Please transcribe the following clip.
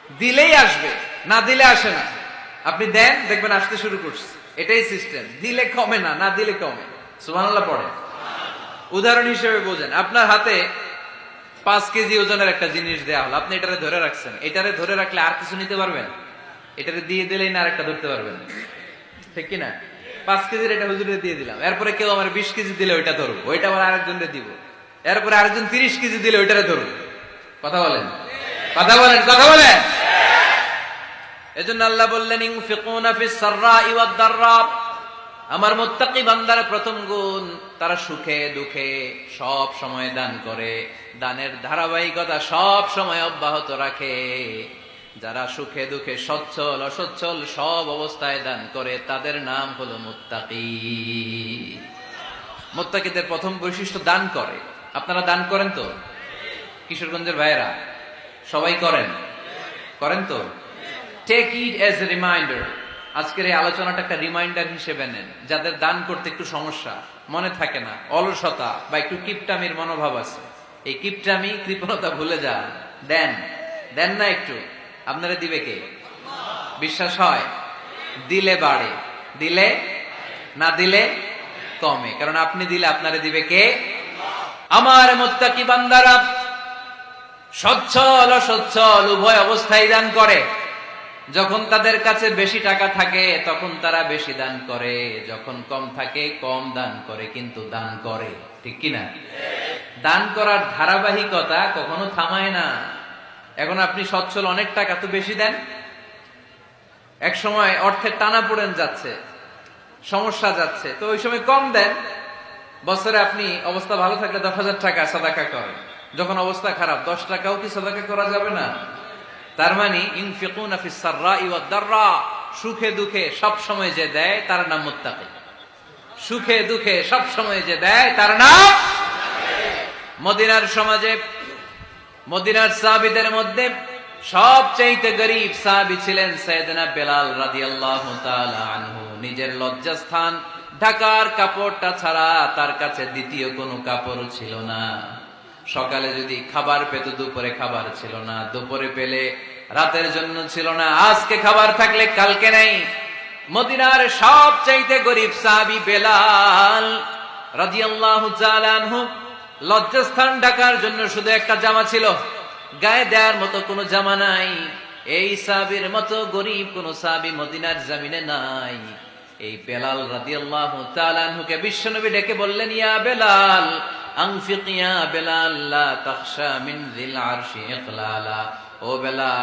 দিলেই আসবে, না দিলে আসে না। আপনি দেন, দেখবেন আসতে শুরু করছে। এটাই সিস্টেম। দিলে কমে না, না দিলে কমে। সুবহানাল্লাহ পড়ে। উদাহরণ হিসেবে বোঝেন, আপনার হাতে 5 কেজি ওজনের একটা জিনিস দেয়া হলো, আপনি এটারে ধরে রাখছেন। এটারে ধরে রাখলে আর কিছু নিতে পারবেন? এটারে দিয়ে দিলেই না আরেকটা ধরতে পারবেন, ঠিক কিনা? 5 কেজির এটা হুজুরে দিয়ে দিলাম, এরপরে কেউ আমার 20 কেজি দিলে ওইটা ধরবো, ওইটা আবার আরেকজনকে দিব, এরপরে আরেকজন 30 কেজি দিলে ওইটারে ধরবো। কথা বলেন, কথা বলেন, কথা বলেন। এজন্য আল্লাহ বললেন, ইনফিকুনা ফিস সাররাই ওয়াদ দাররা। আমার মুত্তাকি বান্দার প্রথম গুণ, তারা সুখে দুঃখে সব সময় দান করে, দানের ধারাবাহিকতা সব সময় অব্যাহত রাখে। যারা সুখে দুঃখে সচ্ছল অসচ্ছল সব অবস্থায় দান করে, তাদের নাম হলো মুত্তাকি। মুত্তাকিদের প্রথম বৈশিষ্ট্য দান করে। আপনারা দান করেন তো? কিশোরগঞ্জের ভাইয়েরা সবাই করেন? করেন তো? Take it as a reminder. আজকের এই আলোচনাটা একটা রিমাইন্ডার হিসেবে নেন। যাদের দান করতে একটু সমস্যা, মনে থাকে না, অলসতা বা একটু কিপটামির মনোভাব আছে, এই কিপটামি কৃপণতা ভুলে যান। দেন, দেন না একটু। আপনারা দিবে কে? বিশ্বাস হয়? দিলে বাড়ে, দিলে না দিলে কমে। কারণ আপনি দিলে আপনারে দিবে কে? আমার মুত্তাকি বান্দারা সচ্ছল অসচ্ছল উভয় অবস্থায় দান করে। যখন তাদের কাছে বেশি টাকা থাকে তখন তারা বেশি দান করে, যখন কম থাকে কম দান করে, কিন্তু দান করে, ঠিক কিনা? দান করার ধারাবাহিকতা কখনো থামায় না। এখন আপনি সচ্ছল, অনেক টাকা তো বেশি দেন, এক সময় অর্থের টানা পড়েন যাচ্ছে, সমস্যা যাচ্ছে, তো ওই সময় কম দেন। বছরে আপনি অবস্থা ভালো থাকলে 10,000 টাকা সাদাকা করেন, যখন অবস্থা খারাপ 10 টাকাও কি সাদাকা করা যাবে না? তার মানে ইনফিকুনা ফিস সাররাই ওয়াদ দাররা, সুখে দুঃখে সব সময় যে দেয় তার নাম মুত্তাকি। সুখে দুঃখে সব সময় যে দেয় তার নাম। মদিনার সমাজে, মদিনার সাহাবীদের মধ্যে সবচেয়ে গরীব সাহাবী ছিলেন সাইয়েদনা বেলাল রাদিয়াল্লাহু তাআলা আনহু। নিজের লজ্জাস্থান ঢাকার কাপড়টা ছাড়া তার কাছে দ্বিতীয় কোনো কাপড় ছিল না। সকালে যদি খাবার পেত, দুপুরে খাবার ছিল না, দুপুরে পেলে রাতের জন্য ছিল না, আজকে খাবার থাকলে কালকে নেই। মদিনার সবচাইতে গরীব সাহাবী বেলাল রাদিয়াল্লাহু তাআলা আনহু, লজ্জাস্থান ঢাকার জন্য শুধু একটা জামা ছিল, গায়ে দেওয়ার মতো কোনো জামা নাই। এই সাহাবীর মতো গরীব কোন সাহাবী মদিনার জমিনে নাই। এই বেলাল রাদিয়াল্লাহু তাআলা আনহুকে বিশ্বনবী ডেকে বললেন, ইয়া বেলাল আনফিক ইয়া বেলাল লা তাখশা মিন যিল আরশি ইকলালা। ও বেলাল,